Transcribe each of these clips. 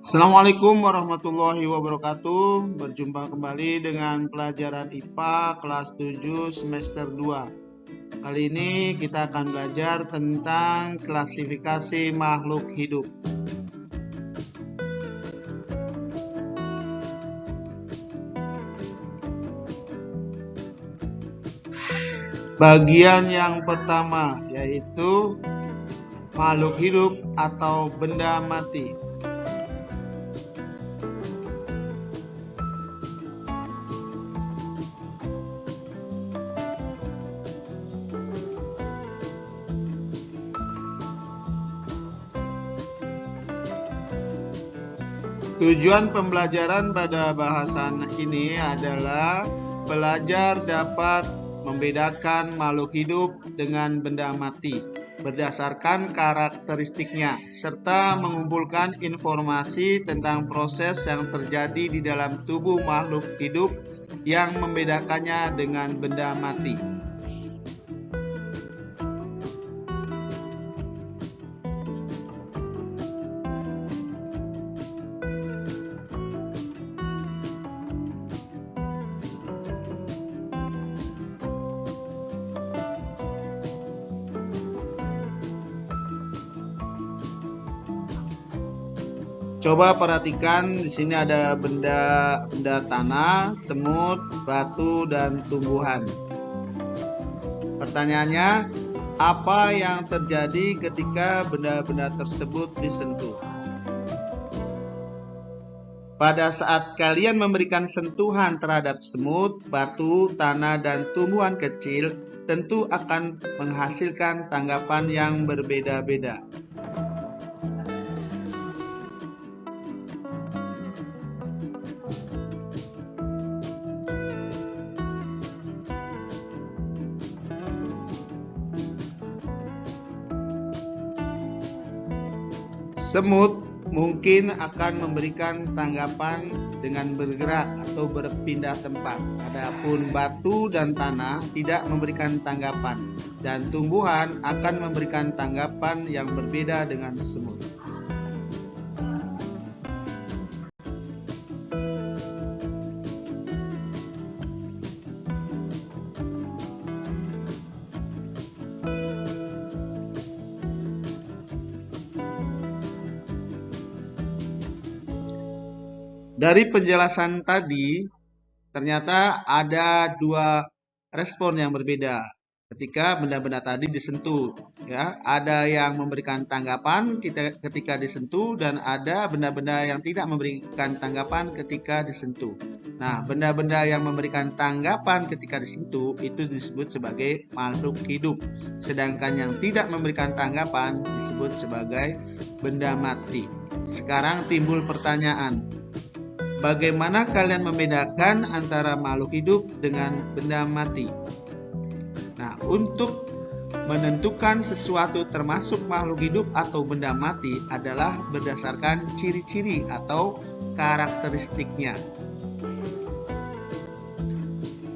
Assalamualaikum warahmatullahi wabarakatuh. Berjumpa kembali dengan pelajaran IPA kelas 7 semester 2. Kali ini kita akan belajar tentang klasifikasi makhluk hidup. Bagian yang pertama yaitu makhluk hidup atau benda mati. Tujuan pembelajaran pada bahasan ini adalah pelajar dapat membedakan makhluk hidup dengan benda mati berdasarkan karakteristiknya, serta mengumpulkan informasi tentang proses yang terjadi di dalam tubuh makhluk hidup yang membedakannya dengan benda mati. Coba perhatikan, di sini ada benda tanah, semut, batu, dan tumbuhan. Pertanyaannya, apa yang terjadi ketika benda-benda tersebut disentuh? Pada saat kalian memberikan sentuhan terhadap semut, batu, tanah, dan tumbuhan kecil, tentu akan menghasilkan tanggapan yang berbeda-beda. Semut mungkin akan memberikan tanggapan dengan bergerak atau berpindah tempat. Adapun batu dan tanah tidak memberikan tanggapan, dan tumbuhan akan memberikan tanggapan yang berbeda dengan semut. Dari penjelasan tadi, ternyata ada dua respon yang berbeda ketika benda-benda tadi disentuh. Ya, ada yang memberikan tanggapan ketika disentuh, dan ada benda-benda yang tidak memberikan tanggapan ketika disentuh. Nah, benda-benda yang memberikan tanggapan ketika disentuh itu disebut sebagai makhluk hidup, sedangkan yang tidak memberikan tanggapan disebut sebagai benda mati. Sekarang timbul pertanyaan, bagaimana kalian membedakan antara makhluk hidup dengan benda mati? Nah, untuk menentukan sesuatu termasuk makhluk hidup atau benda mati adalah berdasarkan ciri-ciri atau karakteristiknya.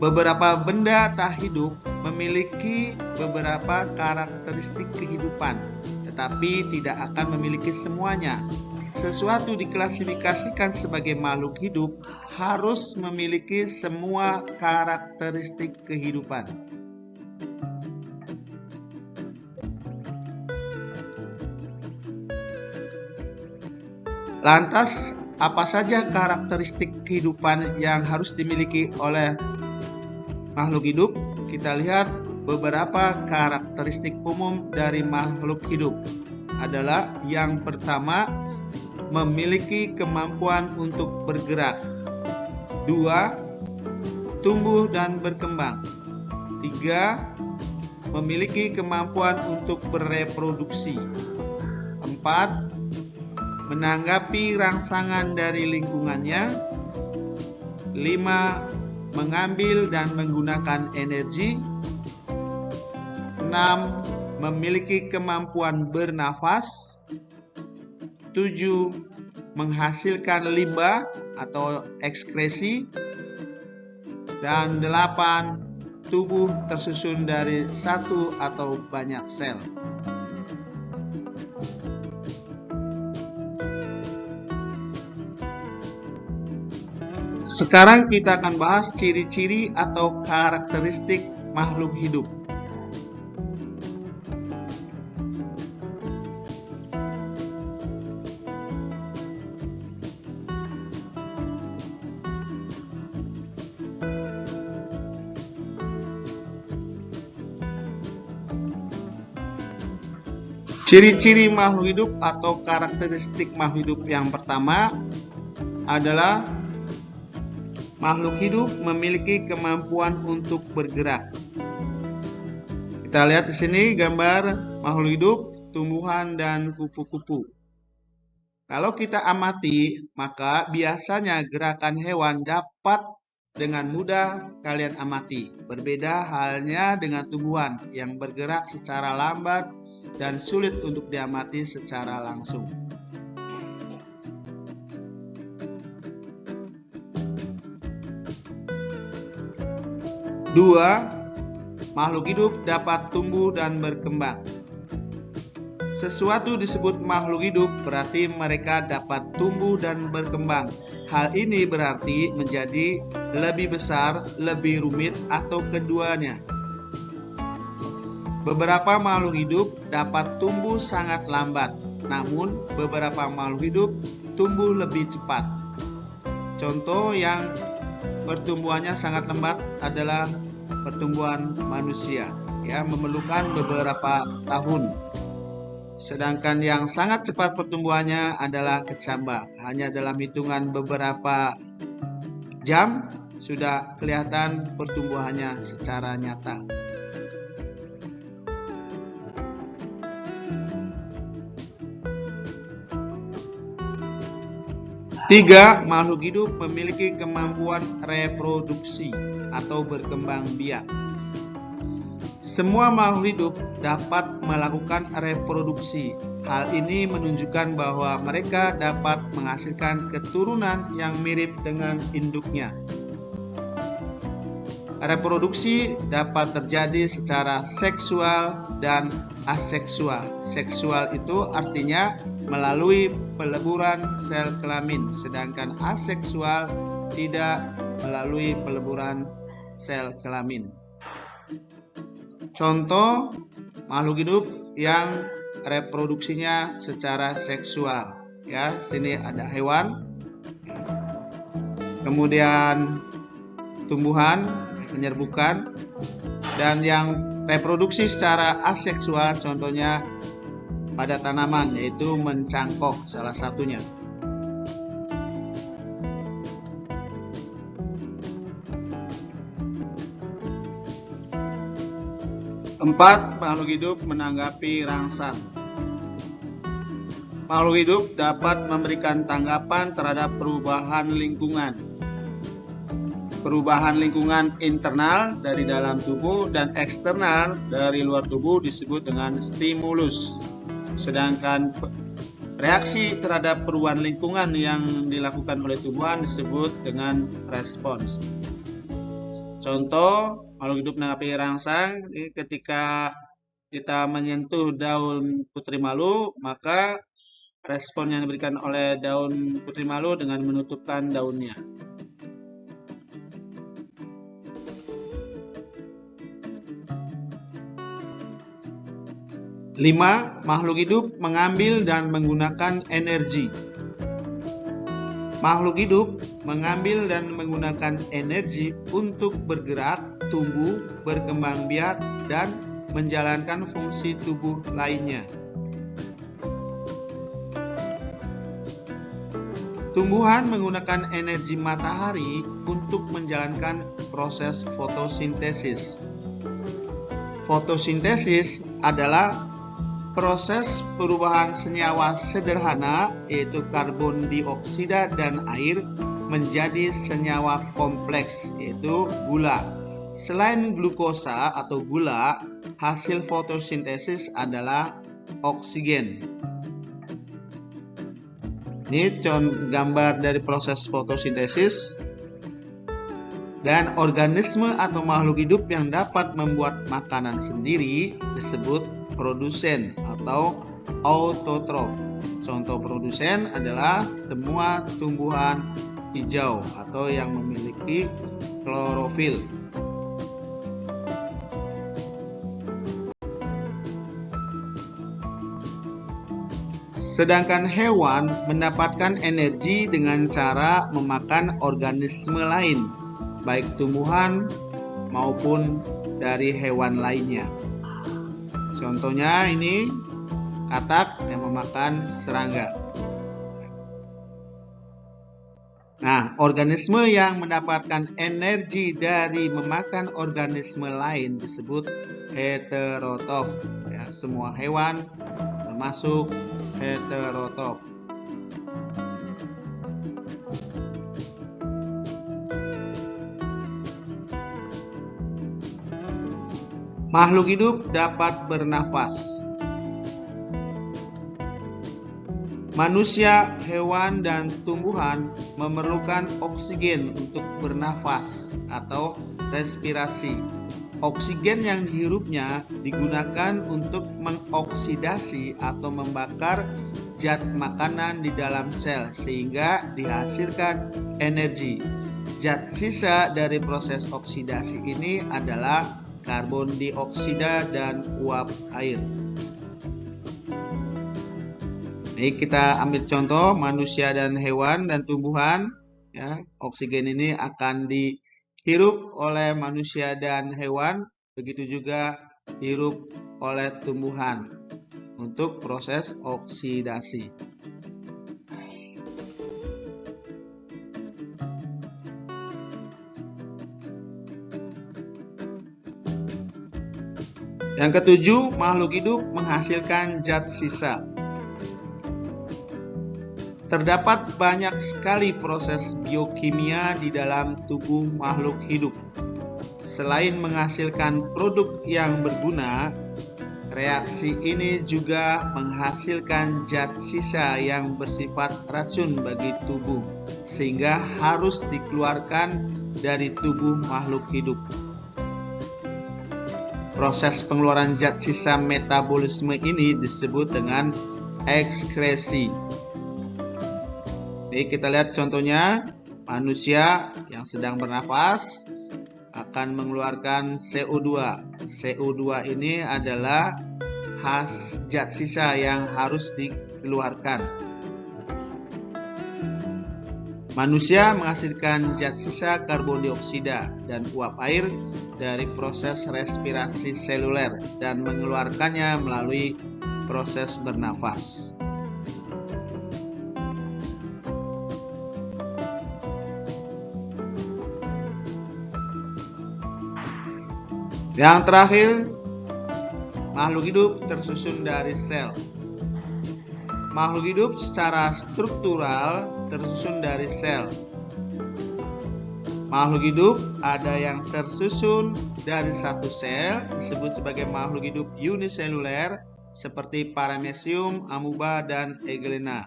Beberapa benda tak hidup memiliki beberapa karakteristik kehidupan, tetapi tidak akan memiliki semuanya. Sesuatu diklasifikasikan sebagai makhluk hidup harus memiliki semua karakteristik kehidupan. Lantas, apa saja karakteristik kehidupan yang harus dimiliki oleh makhluk hidup? Kita lihat beberapa karakteristik umum dari makhluk hidup adalah yang pertama, memiliki kemampuan untuk bergerak. 2. Tumbuh dan berkembang. 3. Memiliki kemampuan untuk bereproduksi. 4. Menanggapi rangsangan dari lingkungannya. 5. Mengambil dan menggunakan energi. 6. Memiliki kemampuan bernafas. 7. Menghasilkan limbah atau ekskresi. Dan 8. Tubuh tersusun dari satu atau banyak sel. Sekarang kita akan bahas ciri-ciri atau karakteristik makhluk hidup. Ciri-ciri makhluk hidup atau karakteristik makhluk hidup yang pertama adalah makhluk hidup memiliki kemampuan untuk bergerak. Kita lihat di sini gambar makhluk hidup, tumbuhan dan kupu-kupu. Kalau kita amati, maka biasanya gerakan hewan dapat dengan mudah kalian amati. Berbeda halnya dengan tumbuhan yang bergerak secara lambat dan sulit untuk diamati secara langsung. Dua, makhluk hidup dapat tumbuh dan berkembang. Sesuatu disebut makhluk hidup berarti mereka dapat tumbuh dan berkembang. Hal ini berarti menjadi lebih besar, lebih rumit, atau keduanya. Beberapa makhluk hidup dapat tumbuh sangat lambat, namun beberapa makhluk hidup tumbuh lebih cepat. Contoh yang pertumbuhannya sangat lambat adalah pertumbuhan manusia, memerlukan beberapa tahun. Sedangkan yang sangat cepat pertumbuhannya adalah kecambah, hanya dalam hitungan beberapa jam sudah kelihatan pertumbuhannya secara nyata. Tiga, makhluk hidup memiliki kemampuan reproduksi atau berkembang biak. Semua makhluk hidup dapat melakukan reproduksi. Hal ini menunjukkan bahwa mereka dapat menghasilkan keturunan yang mirip dengan induknya. Reproduksi dapat terjadi secara seksual dan aseksual. Seksual itu artinya melalui peleburan sel kelamin, sedangkan aseksual tidak melalui peleburan sel kelamin. Contoh makhluk hidup yang reproduksinya secara seksual, sini ada hewan, kemudian tumbuhan, penyerbukan, dan yang reproduksi secara aseksual contohnya pada tanaman, yaitu mencangkok salah satunya. Empat, makhluk hidup menanggapi rangsang. Makhluk hidup dapat memberikan tanggapan terhadap perubahan lingkungan. Perubahan lingkungan internal dari dalam tubuh dan eksternal dari luar tubuh disebut dengan stimulus. Sedangkan reaksi terhadap perubahan lingkungan yang dilakukan oleh tumbuhan disebut dengan respons. Contoh makhluk hidup menanggapi rangsang, ketika kita menyentuh daun putri malu, maka respon yang diberikan oleh daun putri malu dengan menutupkan daunnya. Lima, makhluk hidup mengambil dan menggunakan energi. Makhluk hidup mengambil dan menggunakan energi untuk bergerak, tumbuh, berkembang biak, dan menjalankan fungsi tubuh lainnya. Tumbuhan menggunakan energi matahari untuk menjalankan proses fotosintesis. Fotosintesis adalah proses perubahan senyawa sederhana, yaitu karbon dioksida dan air, menjadi senyawa kompleks, yaitu gula. Selain glukosa atau gula, hasil fotosintesis adalah oksigen. Ini gambar dari proses fotosintesis. Dan organisme atau makhluk hidup yang dapat membuat makanan sendiri disebut produsen atau autotrof. Contoh produsen adalah semua tumbuhan hijau atau yang memiliki klorofil. Sedangkan hewan mendapatkan energi dengan cara memakan organisme lain, baik tumbuhan maupun dari hewan lainnya. Contohnya ini katak yang memakan serangga. Nah, organisme yang mendapatkan energi dari memakan organisme lain disebut heterotrof. Ya, semua hewan termasuk heterotrof. Makhluk hidup dapat bernafas. Manusia, hewan, dan tumbuhan memerlukan oksigen untuk bernafas atau respirasi. Oksigen yang dihirupnya digunakan untuk mengoksidasi atau membakar zat makanan di dalam sel sehingga dihasilkan energi. Zat sisa dari proses oksidasi ini adalah karbon dioksida dan uap air. Ini kita ambil contoh manusia dan hewan dan tumbuhan. Ya, oksigen ini akan dihirup oleh manusia dan hewan, begitu juga dihirup oleh tumbuhan untuk proses oksidasi. Yang ketujuh, makhluk hidup menghasilkan zat sisa. Terdapat banyak sekali proses biokimia di dalam tubuh makhluk hidup. Selain menghasilkan produk yang berguna, reaksi ini juga menghasilkan zat sisa yang bersifat racun bagi tubuh, sehingga harus dikeluarkan dari tubuh makhluk hidup. Proses pengeluaran zat sisa metabolisme ini disebut dengan ekskresi. Jadi kita lihat contohnya, manusia yang sedang bernafas akan mengeluarkan CO2. CO2 ini adalah zat sisa yang harus dikeluarkan. Manusia menghasilkan zat sisa karbon dioksida dan uap air dari proses respirasi seluler dan mengeluarkannya melalui proses bernafas. Yang terakhir, makhluk hidup tersusun dari sel. Makhluk hidup secara struktural tersusun dari sel. Makhluk hidup ada yang tersusun dari satu sel, disebut sebagai makhluk hidup uniseluler, seperti Paramecium, amuba, dan Euglena.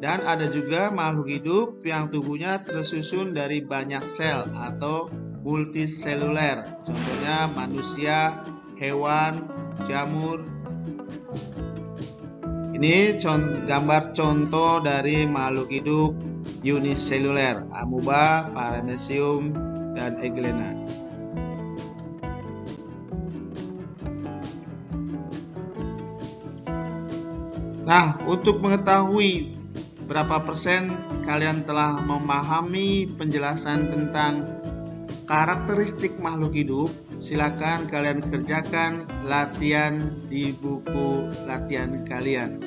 Dan ada juga makhluk hidup yang tubuhnya tersusun dari banyak sel atau multiseluler, contohnya manusia, hewan, jamur. Ini gambar contoh dari makhluk hidup uniseluler, amuba, Paramecium, dan Euglena. Nah, untuk mengetahui berapa persen kalian telah memahami penjelasan tentang karakteristik makhluk hidup, silakan kalian kerjakan latihan di buku latihan kalian.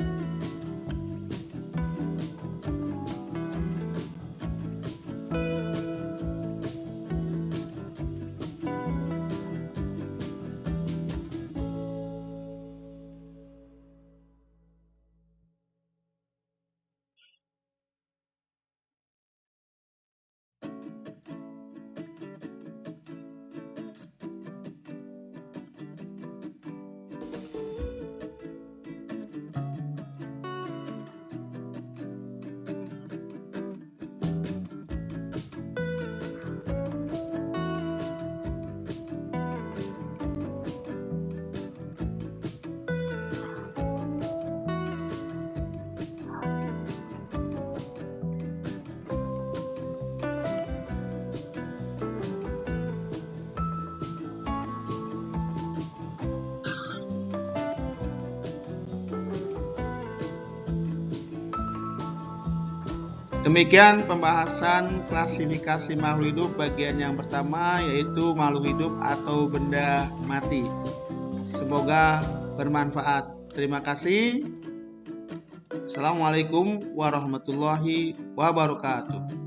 Demikian pembahasan klasifikasi makhluk hidup bagian yang pertama, yaitu makhluk hidup atau benda mati. Semoga bermanfaat. Terima kasih. Assalamualaikum warahmatullahi wabarakatuh.